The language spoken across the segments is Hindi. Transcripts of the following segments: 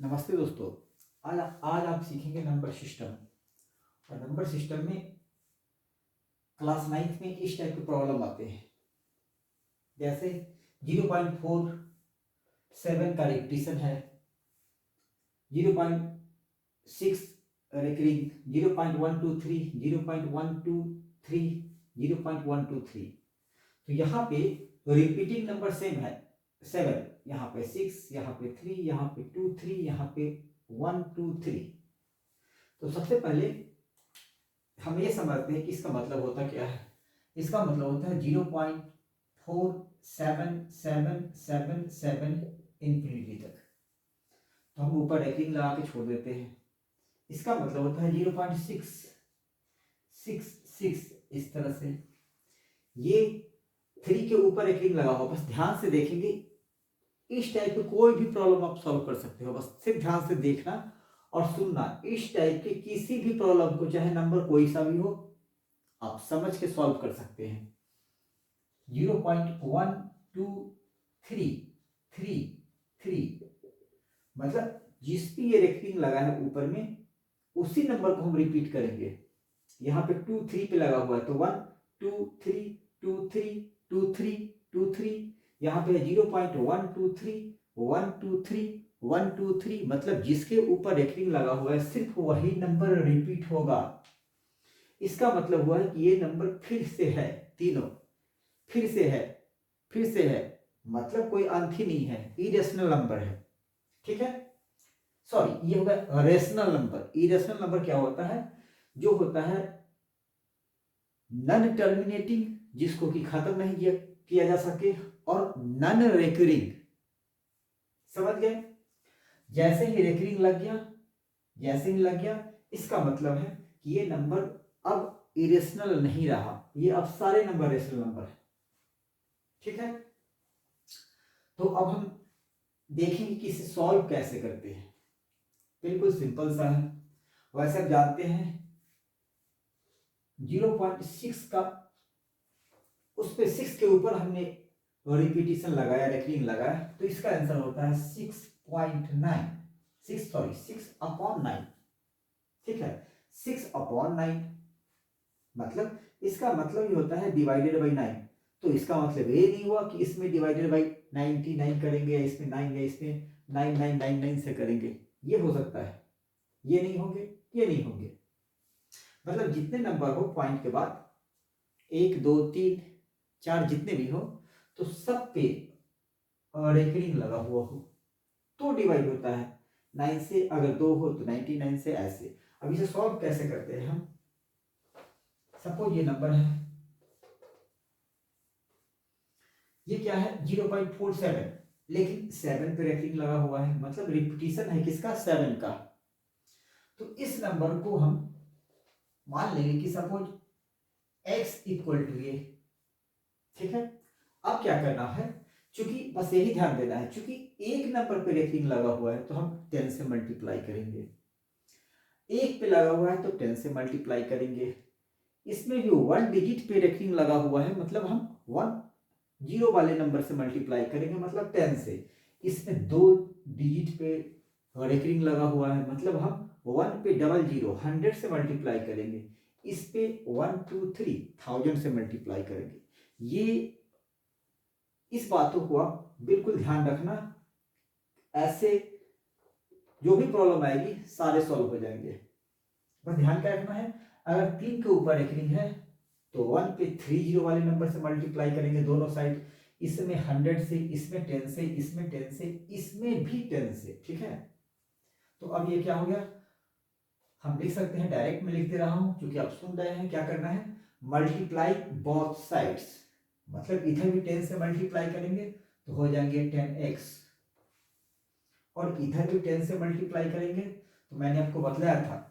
नमस्ते दोस्तों। आज आप सीखेंगे नंबर सिस्टम। और नंबर सिस्टम में क्लास 9th में इस टाइप के प्रॉब्लम आते हैं, जैसे 0.47 का रिपीटिशन है, 0.6 रिकरिंग, 0.123, 0.123, 0.123। तो यहाँ पे रिपीटिंग नंबर सेम है 7, यहाँ पे 6, यहाँ पे 3, यहाँ पे 2 3, यहाँ पे 1 2 3। तो सबसे पहले हम ये समझते हैं कि इसका मतलब होता क्या है। इसका मतलब होता है 0.477777 इन्फिनिटी तक। तो हम ऊपर रैकिंग लगा के छोड़ देते हैं। इसका मतलब होता है 0.666 इस तरह से। ये 3 के ऊपर रैकिंग लगा हो, बस ध्यान से देखेंगे। इस टाइप के कोई भी प्रॉब्लम आप सॉल्व कर सकते हो, बस सिर्फ ध्यान से देखना और सुनना। इस टाइप के किसी भी प्रॉब्लम को, चाहे नंबर कोई सा भी हो, आप समझ के सॉल्व कर सकते हैं। 0.123 मतलब जिस भी ये रेक्टिंग लगा है ऊपर में, उसी नंबर को हम रिपीट करेंगे। यहाँ पे 2 3 पे लगा हुआ है, तो 1 2 3 2 3 2 3 2 3। यहाँ पे 0.123 123 123, मतलब जिसके ऊपर रेक्टिंग लगा हुआ है सिर्फ वही नंबर रिपीट होगा। इसका मतलब हुआ है कि ये नंबर फिर से है, तीनों फिर से है, फिर से है, मतलब कोई अंत ही नहीं है, इरेशनल नंबर है। ठीक है, सॉरी, ये होगा रेशनल नंबर। इरेशनल नंबर क्या होता है? जो होता है नन टर्मिनेटिंग, जिसको कि खत्म नहीं किया जा सके, और नन रेकरिंग। समझ गए? जैसे ही रेकरिंग लग गया, जैसे ही लग गया, इसका मतलब है कि ये नंबर अब इरेशनल नहीं रहा, ये अब सारे नंबर रेशनल नंबर है। ठीक है, तो अब हम देखेंगे कि इसे सॉल्व कैसे करते हैं। बिल्कुल सिंपल सा है। वैसे आप जानते हैं 0.6 का, उस पे 6 के ऊपर हमने रिपीटिशन लगाया, रेकरिंग लगाया, तो इसका आंसर होता है 6.9, 6/9। ठीक है, 6/9 मतलब इसका मतलब ये होता है डिवाइडेड बाई 9। तो इसका मतलब ये नहीं हुआ कि इसमें डिवाइडेड बाई 99 करेंगे, या इसमें 9, या इसमें 9999 से करेंगे। ये हो सकता है, ये नहीं होंगे, ये नहीं होंगे। मतलब जितने नंबर हो पॉइंट के बाद, 1 2 3 4 जितने भी हो, तो सब पे रेकरिंग लगा हुआ हो तो डिवाइड होता है 9 से। अगर 2 हो तो 99 से, ऐसे। अब इसे सॉल्व कैसे करते हैं हम? सपोज ये नंबर है, ये क्या है 0.47, लेकिन 7 पे रेकरिंग लगा हुआ है, मतलब रिपीटिशन है किसका? 7 का। तो इस नंबर को हम मान लेंगे कि सपोज x इक्वल टू ये। ठीक है, अब क्या करना है, चूंकि बस यही ध्यान देना है, चूंकि एक नंबर पे रेकरिंग लगा हुआ है तो हम 10 से मल्टीप्लाई करेंगे। एक पे लगा हुआ है तो 10 से मल्टीप्लाई करेंगे। इसमें भी 1 डिजिट पे रेकरिंग लगा हुआ है, मतलब हम 1 0 वाले नंबर से मल्टीप्लाई करेंगे, मतलब 10 से। इसमें 2 डिजिट पे रेकरिंग लगा हुआ है, मतलब हम 1 पे 00 100 से मल्टीप्लाई करेंगे। इस पे 1 2 3 1000 से मल्टीप्लाई करेंगे। ये इस बातों को आप बिल्कुल ध्यान रखना, ऐसे जो भी प्रॉब्लम आएगी सारे सॉल्व हो जाएंगे। बस ध्यान क्या रखना है, अगर 3 के ऊपर रेकरिंग है तो 1 पे 30 वाले नंबर से मल्टीप्लाई करेंगे दोनों साइड। इसमें 100 से, इसमें 10 से, इसमें 10 से, इसमें भी 10 से। ठीक है, तो अब ये क्या हो गया, हम लिख सकते हैं, डायरेक्ट में लिख दे रहा हूं क्योंकि आप सुन रहे हैं। क्या करना है, मल्टीप्लाई बोथ साइड्स, मतलब इधर भी 10 से मल्टीप्लाई करेंगे तो हो जाएंगे 10x, और इधर भी 10 से मल्टीप्लाई करेंगे। तो मैंने आपको बतलाया था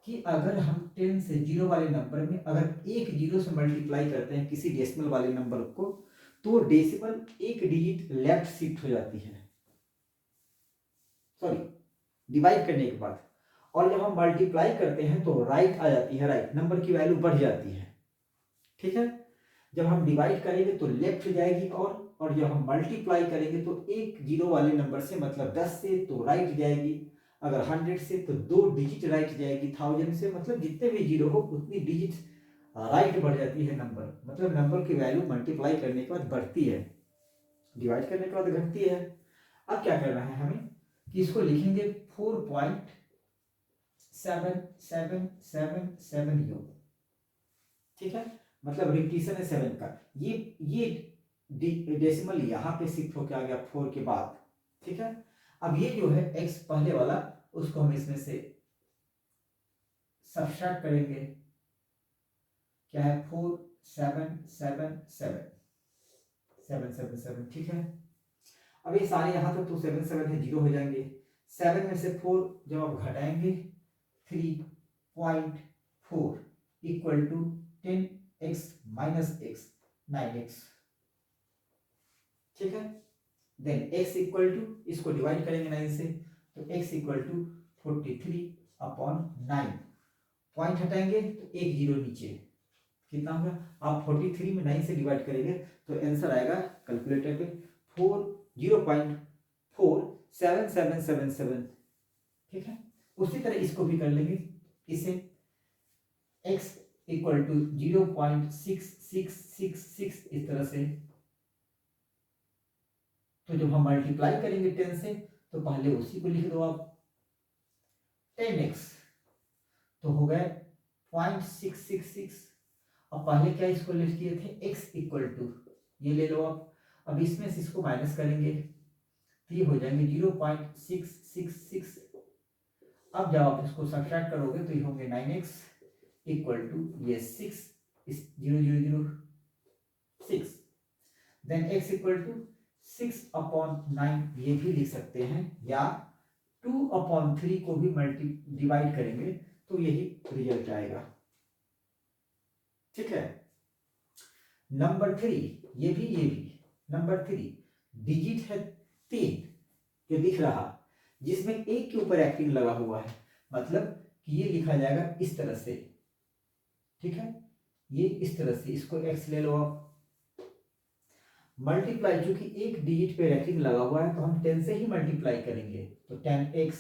कि अगर हम 10 से 0 वाले नंबर में अगर एक 0 से मल्टीप्लाई करते हैं किसी डेसिमल वाले नंबर को, तो डेसिमल एक डिजिट लेफ्ट शिफ्ट हो जाती है, सॉरी, डिवाइड करने के बाद। और जब हम मल्टीप्लाई करते हैं तो राइट आ जाती है, राइट नंबर की वैल्यू बढ़ जाती है। ठीक है, जब हम डिवाइड करेंगे तो लेफ्ट जाएगी, और और जब हम मल्टीप्लाई करेंगे तो एक जीरो वाले नंबर से, मतलब 10 से तो राइट जाएगी, अगर 100 से तो 2 डिजिट राइट जाएगी, 1000 से मतलब जितने भी जीरो हो उतनी डिजिट राइट बढ़ जाती है नंबर, मतलब नंबर की वैल्यू मल्टीप्लाई करने के बाद बढ़ती है, डिवाइड करने के बाद घटती है। अब क्या करना है हमें कि इसको लिखेंगे 4.7777 ठीक है, मतलब रिपीटिशन है 7 का। ये डेसिमल यहाँ पे शिफ्ट होकर आ गया 4 के बाद, ठीक है। अब ये जो है x पहले वाला, उसको हम इसमें से सब्ट्रैक्ट करेंगे, क्या है 4777 ठीक है। अब ये सारे यहाँ तक तो 7 7 है, 0 हो जाएंगे। 7 में से 4 जब आप घटाएंगे 3.4 equal to 10x minus x 9x ठीक है। देन x इक्वल टू, इसको डिवाइड करेंगे 9 से तो x इक्वल टू 43/9, पॉइंट हटाएंगे तो एक जीरो नीचे, कितना होगा, आप 43 में 9 से डिवाइड करेंगे तो आंसर आएगा कैलकुलेटर पे 0.4777 ठीक है। उसी तरह इसको भी कर लेंगे, इसे x इक्वल टू 0.6666 इस तरह से। तो जब हम मल्टीप्लाई करेंगे 10 से तो पहले उसी को लिख दो आप 10x, तो हो गए 0.666। अब पहले क्या इसको लिख किए थे x इक्वल टू, ये ले लो आप, अब इसमें से इसको माइनस करेंगे तो ये हो जाएंगे 0.666। अब जब आप इसको सब्ट्रैक्ट करोगे तो ये होंगे 9x इक्वल टू ये 6 0.006, देन x इक्वल टू 6/9 ये भी लिख सकते हैं, या 2/3 को भी डिवाइड करेंगे तो यही रिजल्ट आएगा ठीक है। नंबर 3, ये भी नंबर 3 डिजिट है 3 जो दिख रहा, जिसमें एक के ऊपर एक्टिंग लगा हुआ है, मतलब कि ये लिखा जाएगा इस तरह से ठीक है, ये इस तरह से, इसको x ले लो आप, मल्टीप्लाई, चूंकि एक डिजिट पे रैंकिंग लगा हुआ है तो हम 10 से ही मल्टीप्लाई करेंगे, तो 10x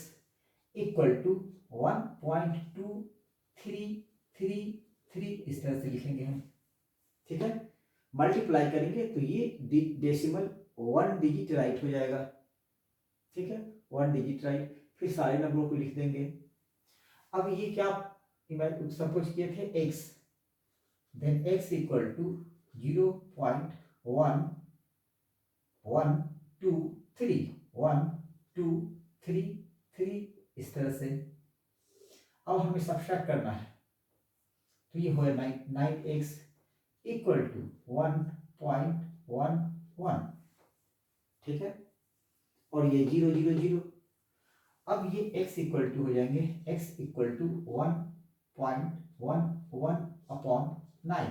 इक्वल टू 1.2333 इस तरह से लिखेंगे हम ठीक है। मल्टीप्लाई करेंगे तो ये डेसिमल 1 डिजिट राइट हो जाएगा ठीक है, 1 डिजिट राइट, फिर सारे नंबरों को लिख देंगे। अब ये क्या सपोज किए थे x, then x equal to 0.1123 इस तरह से। अब हमें सब्ट्रैक्ट करना है तो ये होगा 9x इक्वल टू 1.11 ठीक है, और ये 0 0 0। अब ये x इक्वल टू हो जाएंगे x equal to 1.11/9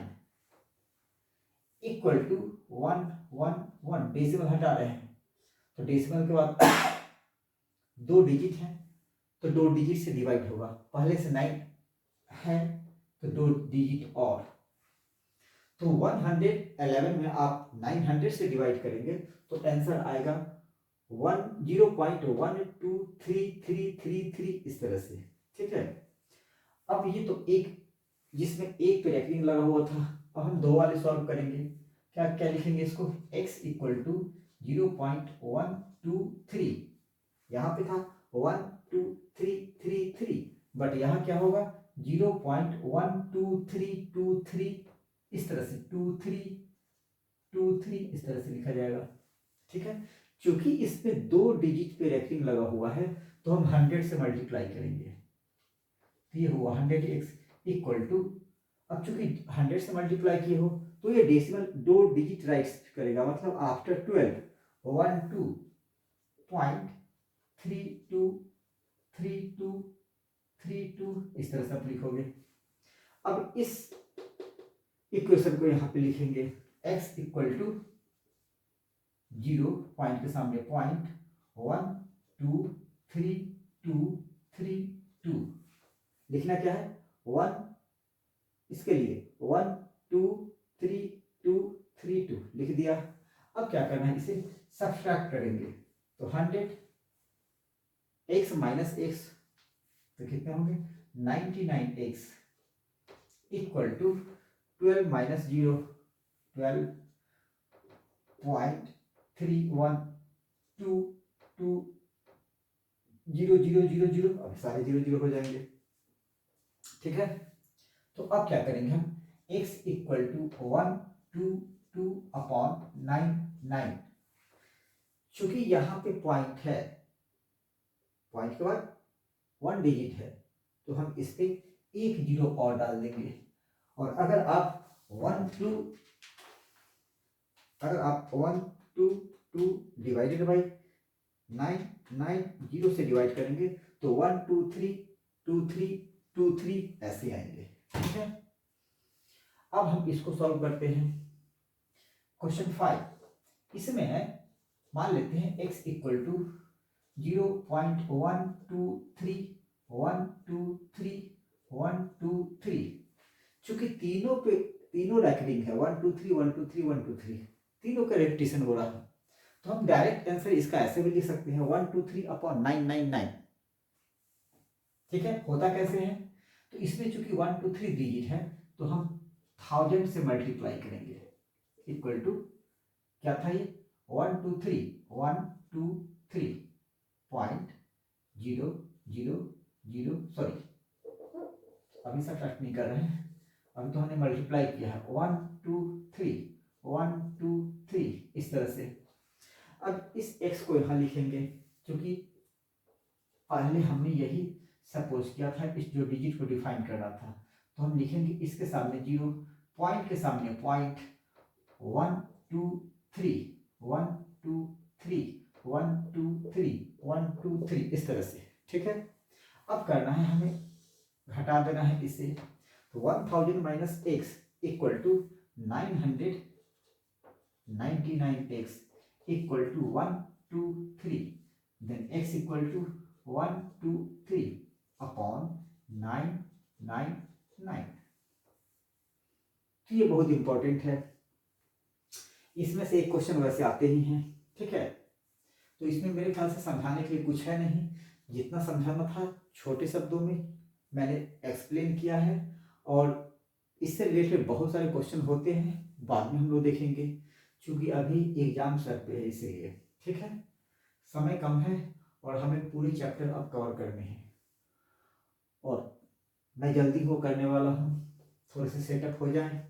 equal to 111, decimal हटा रहे हैं तो डेसिमल के बाद 2 डिजिट है तो 2 डिजिट से डिवाइड होगा, पहले से 9 है तो 2 डिजिट और, तो 111 में आप 900 से डिवाइड करेंगे तो आंसर आएगा 0.123333 इस तरह से ठीक है। अब ये तो एक जिसमें एक पे रैंकिंग लगा हुआ था, अब हम 2 वाले सॉल्व करेंगे, क्या क्या लिखेंगे इसको, x इक्वल टू 0.123, यहाँ पे था 12333 बट यहाँ क्या होगा 0.12323 इस तरह से 2323 इस तरह से लिखा जाएगा ठीक है। क्योंकि इसमें 2 डिजिट पे रैंकिंग लगा हुआ है तो हम 100 से मल्टीप्लाई करेंगे, तो ये हुआ 100x इक्वल टू, अब चूंकि 100 से मल्टीप्लाई किए हो तो ये डेसिमल 2 डिजिट राइट करेगा, मतलब आफ्टर 12 12.323232 इस तरह से आप लिखोगे। अब इस इक्वेशन को यहाँ पे लिखेंगे x इक्वल टू 0 पॉइंट के सामने 0.123232 लिखना क्या है 1, इसके लिए 1 2 3 2 3 2 लिख दिया। अब क्या करना है, इसे सब्ट्रैक्ट करेंगे तो 100 x माइनस एक्स तो कितने होंगे 99x इक्वल टू 12 माइनस 0 12.31220000 अब सारे 00 हो जाएंगे। ठीक है, तो अब क्या करेंगे हम x इक्वल टू 122/99, चूंकि यहाँ पे पॉइंट है, पॉइंट के बाद 1 डिजिट है तो हम इस पे एक 0 और डाल देंगे। और अगर आप 122 डिवाइडेड बाई 990 से डिवाइड करेंगे तो 1232323 ऐसे आएंगे। ठीक है, अब हम इसको सॉल्व करते हैं। क्वेश्चन 5 इसमें है, मान लेते हैं x इक्वल टू 0.123 चूंकि तीनों रैकेटिंग है 123 तीनों का रेपिटेशन हो रहा है, तो हम डायरेक्ट आंसर इसका ऐसे भी लिख सकते हैं 123/999। ठीक है, होता कैसे है, तो इसमें चूंकि 123 डिजिट है तो हम 1000 से मल्टीप्लाई करेंगे इक्वल टू क्या था ये 123.000 सॉरी अभी सब्ट्रैक्ट नहीं कर रहे हैं, अभी तो हमने मल्टीप्लाई किया है 123 इस तरह से। अब इस x को यहाँ लिखेंगे क्योंकि पहले हमने यही सपोज किया था, इस जो डिजिट को डिफाइन करना था, तो हम लिखेंगे इसके सामने 0, पॉइंट के सामने पॉइंट 1 2 3 1 2 3 1 2 3 1 2 3 इस तरह से। ठीक है, अब करना है हमें घटा देना है इससे, तो 1000 minus x equal to 999x equal to 123 then x equal to 123/999। तो ये बहुत इंपॉर्टेंट है, इसमें से एक क्वेश्चन वैसे आते ही हैं। ठीक है, तो इसमें मेरे ख्याल से समझाने के लिए कुछ है नहीं, जितना समझाना था छोटे शब्दों में मैंने एक्सप्लेन किया है, और इससे रिलेटेड बहुत सारे क्वेश्चन होते हैं, बाद में हम लोग देखेंगे, क्योंकि अभी एग्जाम सर पे है इसलिए। ठीक है, समय कम है और हमें पूरी चैप्टर अब कवर करने हैं, और मैं जल्दी वो करने वाला हूँ, थोड़े से सेटअप हो जाए।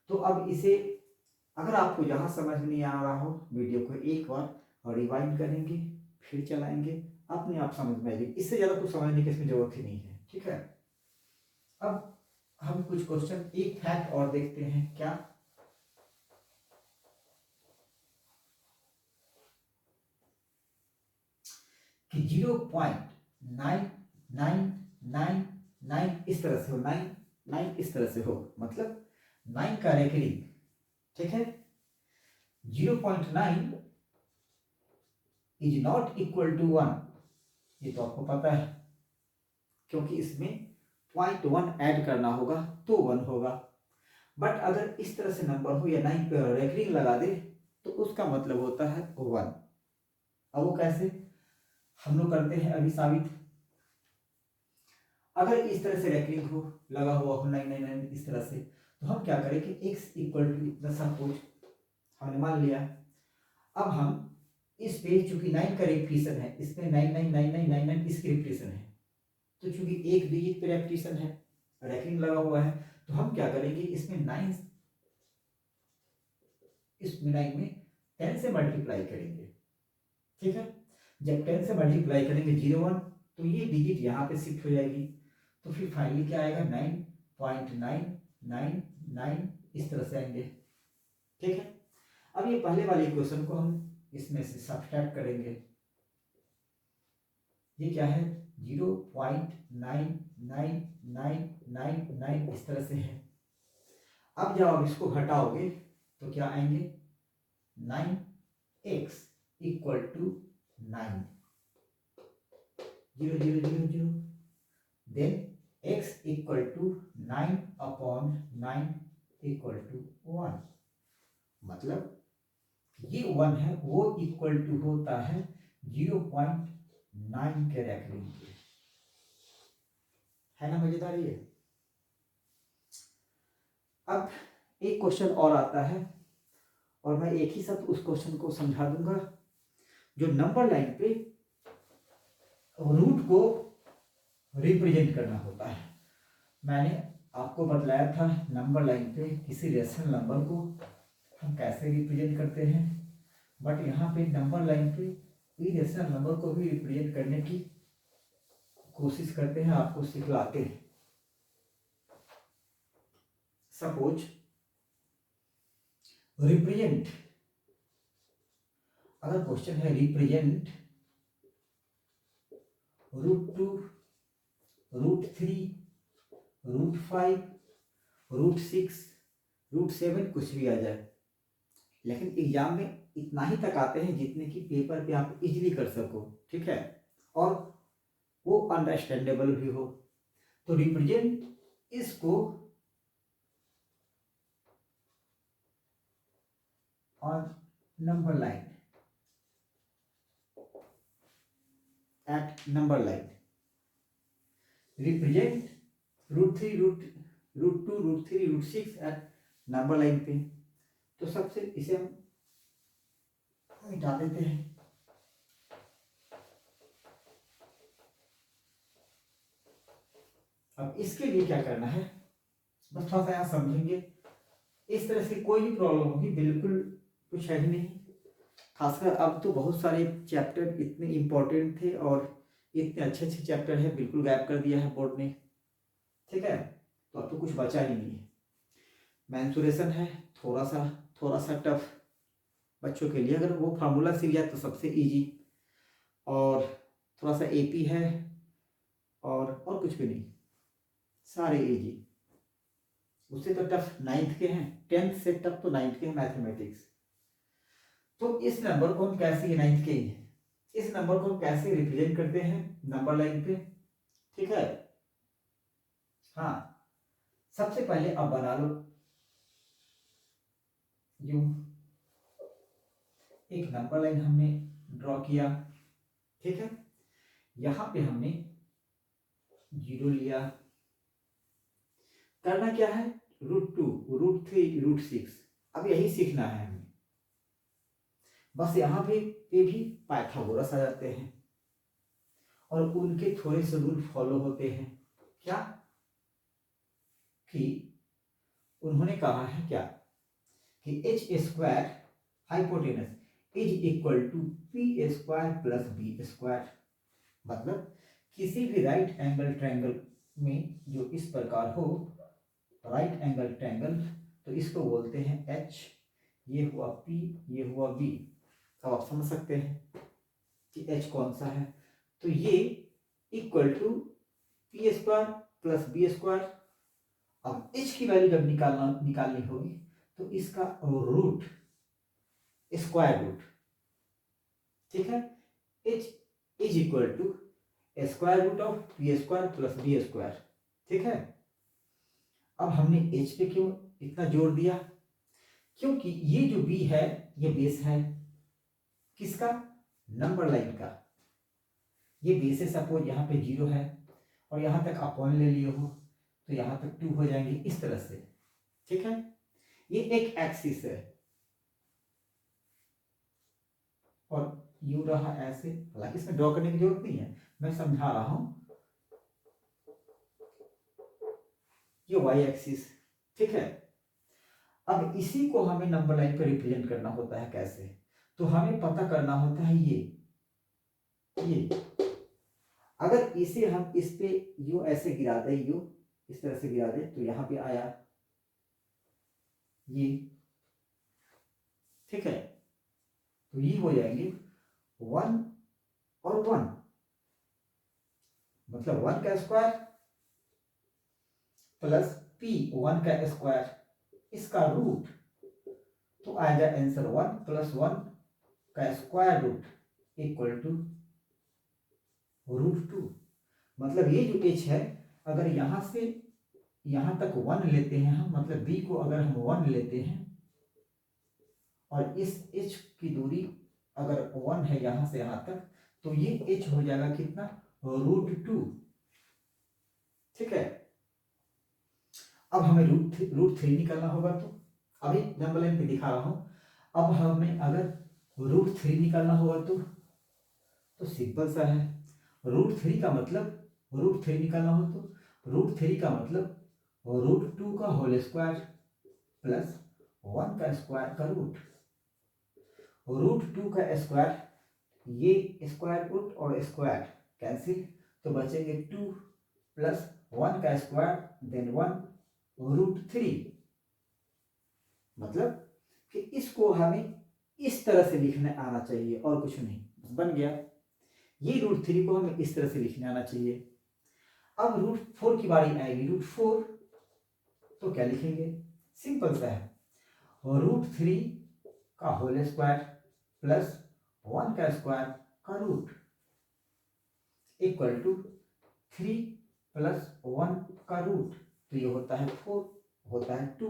तो अब इसे अगर आपको जहाँ समझ नहीं आ रहा हो, वीडियो को एक बार रिवाइंड करेंगे, फिर चलाएंगे, अपने आप समझ में आएगी, इससे ज़्यादा कुछ समझने की इसमें जरूरत ही नहीं है। ठीक है, अब हम कुछ क्वेश्चन एक फैक्ट और देखते हैं, क्या कि 0.9999 इस तरह से हो, 9 इस तरह से हो, मतलब 9 का रेकरिंग। ठीक है, 0.9 इज नॉट इक्वल टू 1, ये तो आपको पता है, क्योंकि इसमें 0.1 ऐड करना होगा तो 1 होगा। बट अगर इस तरह से नंबर हो या 9 पे रेकरिंग लगा दे तो उसका मतलब होता है 1। अब वो कैसे हम लोग करते हैं अभी साबित। अगर इस तरह से रेकरिंग हो, लगा हुआ हो 999 इस तरह से, तो हम क्या करें कि x इक्वल टू इतना सपोज हमने मान लिया। अब हम इस पे चूंकि 9 का रेपिटेशन है, इसमें 999999 इसकी रेपिटेशन है, तो चूंकि एक डिजिट पे रेपिटेशन है, रेकरिंग लगा हुआ है, तो हम क्या करेंगे इसमें 9 में 10 से मल्टीप्लाई करेंगे। ठीक है, जब 10 से मल्टीप्लाई करेंगे 01, तो ये डिजिट यहाँ पे शिफ्ट हो जाएगी, तो फिर फाइनली क्या आएगा 9.999 इस तरह से आएंगे। ठीक है, अब ये पहले वाले इक्वेशन को हम इसमें से सब्ट्रैक्ट करेंगे, ये क्या है 0.9999 इस तरह से है। अब जब आप इसको हटाओगे तो क्या आएंगे 9x equal to 9 0 0 0 0 then x equal to 9/9 equal to 1, मतलब ये 1 है वो इक्वल टू होता है 0.9 के रैखलिन के, है ना मजेदार ये। अब एक क्वेश्चन और आता है और मैं एक ही साथ उस क्वेश्चन को समझा दूंगा। जो नंबर लाइन पे रूट को रिप्रेजेंट करना होता है, मैंने आपको बतलाया था नंबर लाइन पे किसी रेशनल नंबर को हम कैसे रिप्रेजेंट करते हैं, बट यहाँ पे नंबर लाइन पे इरेशनल नंबर को भी रिप्रेजेंट करने की कोशिश करते हैं, आपको सिखलाते हैं। सपोज रिप्रेजेंट, अगर क्वेश्चन है रिप्रेजेंट √2, √3, √5, √6, √7 कुछ भी आ जाए, लेकिन एग्जाम में इतना ही तक आते हैं जितने कि पेपर पे आप इजीली कर सको, ठीक है, और वो अंडरस्टैंडेबल भी हो। तो रिप्रेजेंट इसको on number line, at number line, represent √3, √2, √3, √6 at number line पे। तो सबसे इसे हम मिटा देते हैं। अब इसके लिए क्या करना है, बस थोड़ा सा यहाँ समझेंगे। इस तरह से कोई भी प्रॉब्लम होगी बिल्कुल कुछ है ही नहीं, खासकर अब तो बहुत सारे चैप्टर इतने इम्पोर्टेंट थे और इतने अच्छे अच्छे चैप्टर है, बिल्कुल गायब कर दिया है बोर्ड ने, ठीक है। तो अब तो कुछ बचा ही नहीं है। मेंसुरेशन है थोड़ा सा टफ बच्चों के लिए, अगर वो फार्मूला सीख जाए तो सबसे इजी, और थोड़ा सा एपी है और कुछ भी नहीं, सारे इजी। उससे तो टफ 9th के हैं, 10th से टफ तो 9th के हैं मैथमेटिक्स। तो इस नंबर को हम कैसे, 9th के ही हैं, इस नंबर को हम कैसे रिप्रेजेंट करते हैं नंबर लाइन पे, ठीक है। हाँ, सबसे पहले अब बना लो यू, एक नंबर लाइन हमने ड्रॉ किया, ठीक है। यहां पे हमने 0 लिया, करना क्या है, √2, √3, √6, अब यही सीखना है हमें। बस यहाँ पे भी पाइथागोरस आ जाते हैं और उनके थोड़े से रूल फॉलो होते हैं। क्या कि उन्होंने कहा है क्या कि h² hypotenuse is equal to p² plus b²। मतलब किसी भी राइट एंगल ट्रायंगल में जो इस प्रकार हो, राइट एंगल ट्रायंगल, तो इसको बोलते हैं h, ये हुआ p, ये हुआ b। अब आप समझ सकते हैं कि h कौन सा है, तो ये equal to p² plus b²। अब h की वैल्यू जब निकालनी होगी तो इसका रूट, स्क्वायर रूट, ठीक है, h is equal to square root of p² plus b², ठीक है। अब हमने h पे क्यों इतना जोर दिया, क्योंकि ये जो b है ये बेस है किसका, नंबर लाइन का। ये बेस है, सपोज यहाँ पे 0 है और यहाँ तक आप 1 ले लिए हो तो यहाँ तक 2 हो जाएंगे इस तरह से, ठीक है। ये एक एक्सिस है और यू रहा ऐसे, हालांकि इसमें ड्रॉ करने की जरूरत नहीं है, मैं समझा रहा हूं। ये वाई एक्सिस, ठीक है। अब इसी को हमें नंबर लाइन पर रिप्रेजेंट करना होता है कैसे, तो हमें पता करना होता है ये अगर इसे हम इस पे यू ऐसे गिरा दे, यू इस तरह से गिरा दे तो यहां पे आया ये, ठीक है। तो ये हो जाएंगे 1 और 1, मतलब 1 का स्क्वायर प्लस p 1 का स्क्वायर, इसका रूट, तो आएगा आंसर 1 प्लस 1 का स्क्वायर रूट इक्वल टू √2। मतलब ये जो h है, अगर यहां से यहां तक 1 लेते हैं हम, मतलब b को अगर हम 1 लेते हैं और इस h की दूरी अगर 1 है यहां से यहां तक, तो ये h हो जाएगा कितना, √2। ठीक है, अब हमें √3 निकालना होगा, तो अभी नंबर लाइन पे दिखा रहा हूं। अब हमें अगर √3 निकालना होगा तो सिंपल सा है। √3 का मतलब, √3 निकालना हो तो √3 का मतलब √2 का होल स्क्वायर प्लस 1 का स्क्वायर का रूट। √2 का स्क्वायर, ये स्क्वायर रूट और स्क्वायर कैंसिल, तो बचेंगे 2 प्लस 1 का स्क्वायर देन 1 √3। मतलब कि इसको हमें इस तरह से लिखने आना चाहिए और कुछ नहीं, बन गया। ये √3 को हमें इस तरह से लिखने आना चाहिए। अब √4 की बारी आएगी। √4 तो क्या लिखेंगे, सिंपल सा है, √3 का होल स्क्वायर प्लस 1 का स्क्वायर का रूट इक्वल टू 3 प्लस 1 का रूट, तो ये होता है 4, होता है 2,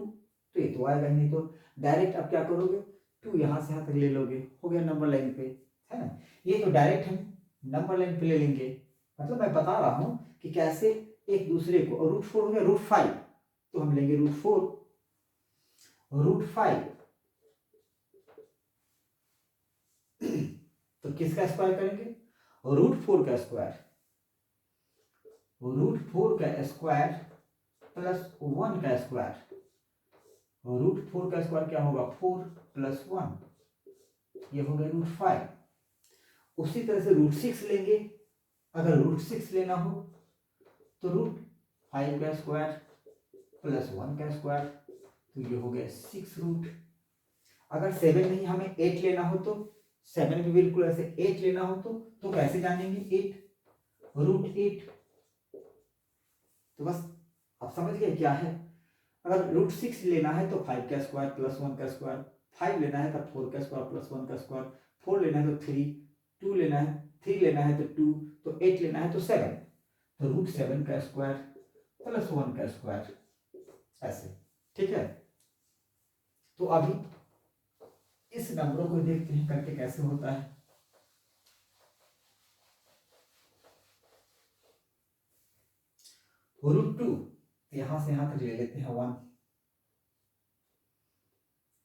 तो ये तो आएगा नहीं, तो डायरेक्ट आप क्या करोगे, 2 यहां से यहां तक ले लोगे, हो गया नंबर लाइन पे, है ना। ये तो डायरेक्ट हम नंबर लाइन पे ले लेंगे, मतलब मैं बता रहा हूं कि कैसे एक दूसरे को। और √4 हो गया √5, तो हम लेंगे √4, √5 तो किसका स्क्वायर करेंगे, √4 का स्क्वायर, √4 का स्क्वायर प्लस 1 का स्क्वायर। √4 का स्क्वायर क्या होगा, 4 प्लस 1, ये हो गया √5। उसी तरह से √6 लेंगे, अगर √6 लेना हो तो √5 का स्क्वायर प्लस 1 का स्क्वायर, तो ये हो गया 6 रूट। अगर 7 नहीं, हमें 8 लेना हो तो 7 भी बिल्कुल ऐसे 8 लेना हो तो कैसे जानेंगे, 8 √8। तो बस आप समझ गए क्या है। अगर √6 लेना है तो 5 का स्क्वायर प्लस 1 का स्क्वायर, 5 लेना है तो 4 का स्क्वायर प्लस 1 का स्क्वायर, 4 लेना है तो 3, 2 लेना है, 3 लेना है तो 2, तो 8 लेना है तो 7, तो √7 का स्क्वायर प्लस 1 का स्क्वायर, ऐसे। ठीक है, तो अभी इस नंबरों को देखते हैं करके कैसे होता है। √2 यहां से यहां तक ले लेते हैं 1,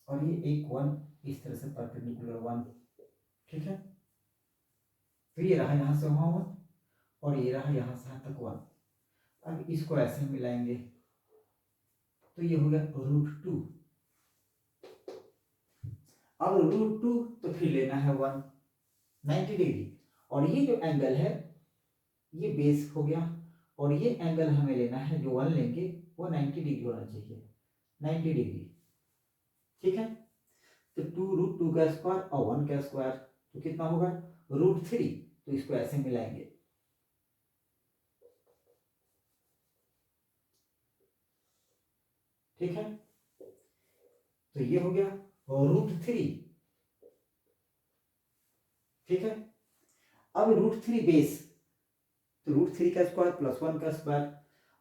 और ये एक 1 इस तरह से परपेंडिकुलर 1। ठीक है, तो ये रहा यहां से वहां 1, और ये रहा यहां से यहां तक 1। अब इसको ऐसे मिलाएंगे तो ये हो गया √2। अब √2 तो फिर लेना है 190 डिग्री, और ये जो एंगल है ये बेस हो गया, और ये एंगल हमें लेना है, जो 1 लेंगे वो 90 डिग्री होना चाहिए, 90 डिग्री। ठीक है, तो 2 √2 का स्क्वायर और 1 का स्क्वायर, तो कितना होगा √3, तो इसको ऐसे मिलाएंगे। ठीक है, तो ये हो गया √3। ठीक है, अब √3 बेस, तो √3 का स्क्वायर प्लस 1 का स्क्वायर।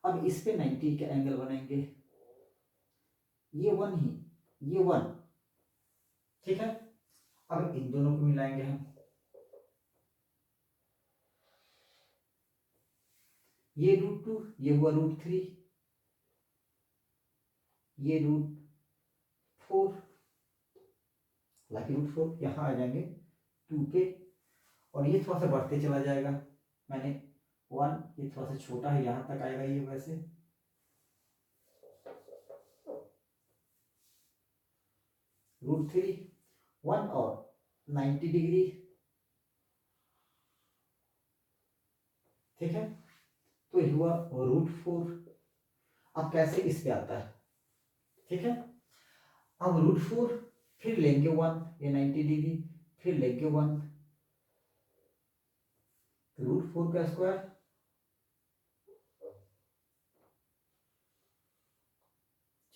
अब इस पे 90 का एंगल बनाएंगे, ये 1 ही, ये 1। ठीक है, अब इन दोनों को मिलाएंगे हम, ये √2, ये हुआ √3, ये √4, √4 यहाँ आ जाएंगे 2 पे, और ये थोड़ा सा बढ़ते चला जाएगा। मैंने 1, ये थोड़ा सा छोटा है, यहाँ तक आएगा ये वैसे। √3, 1 और 90 डिग्री। ठीक है, तो ये हुआ √4। अब कैसे इस पे आता है। ठीक है, अब √4 फिर लेंगे 1, ये 90 डिग्री, फिर लेंगे 1, √4 का स्क्वायर,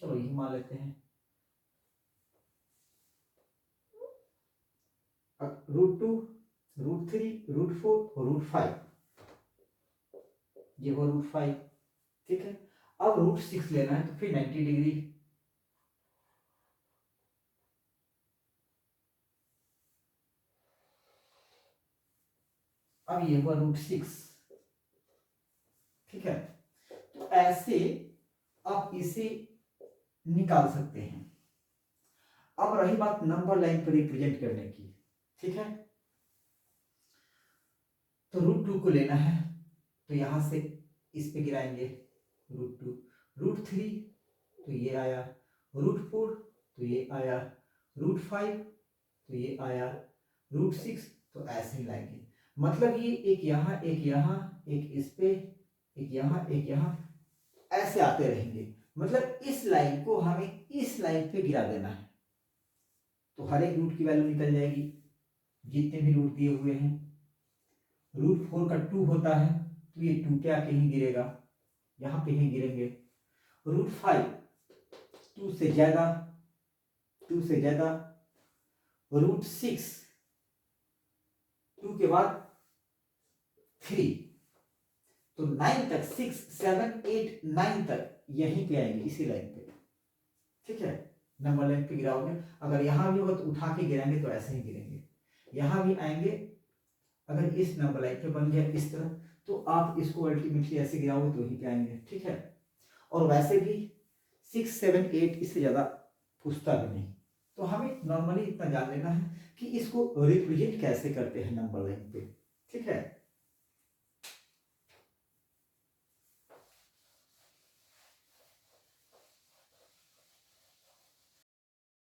चलो ये मान लेते हैं। अब √2, √3, √4 और √5, ये हुआ √5। ठीक है, अब √6 लेना है तो फिर 90 डिग्री, अब ये हुआ √6, ठीक है। तो ऐसे आप इसे निकाल सकते हैं। अब रही बात नंबर लाइन पर रिप्रेजेंट करने की, ठीक है। तो √2 को लेना है, तो यहां से इस पे गिराएंगे √2, √3 तो ये आया, √4 तो ये आया, √5 तो ये आया, √6 तो ऐसे ही लाएंगे। मतलब ये एक यहाँ, एक यहाँ, एक इस पे, एक यहाँ, एक यहाँ, ऐसे आते रहेंगे। मतलब इस लाइन को हमें इस लाइन पे गिरा देना है, तो हर एक रूट की वैल्यू निकल जाएगी, जितने भी रूट दिए हुए हैं। √4 का 2 होता है, तो ये 2 पे आके ही गिरेगा, यहाँ पे ही गिरेंगे। √5 2 से ज्यादा, 2 से ज्यादा, √6 2 के बाद 3, तो 9 तक, 6 7 8 9 तक यहीं पे आएंगे, इसी लाइन पे, ठीक है। नंबर लाइन पे गिराओगे, अगर यहां भी होगा तो उठा के गिराएंगे तो ऐसे ही गिरेंगे। यहां भी आएंगे, अगर इस नंबर लाइन पे बन गया इस तरह, तो आप इसको अल्टीमेटली ऐसे गिराओगे तो वहीं पे आएंगे, ठीक है। और वैसे भी 6 7 8 इससे ज्यादा पूछता भी नहीं, तो हमें नॉर्मली इतना जान लेना है कि इसको रिप्रेजेंट कैसे करते हैं नंबर लाइन पे, ठीक है।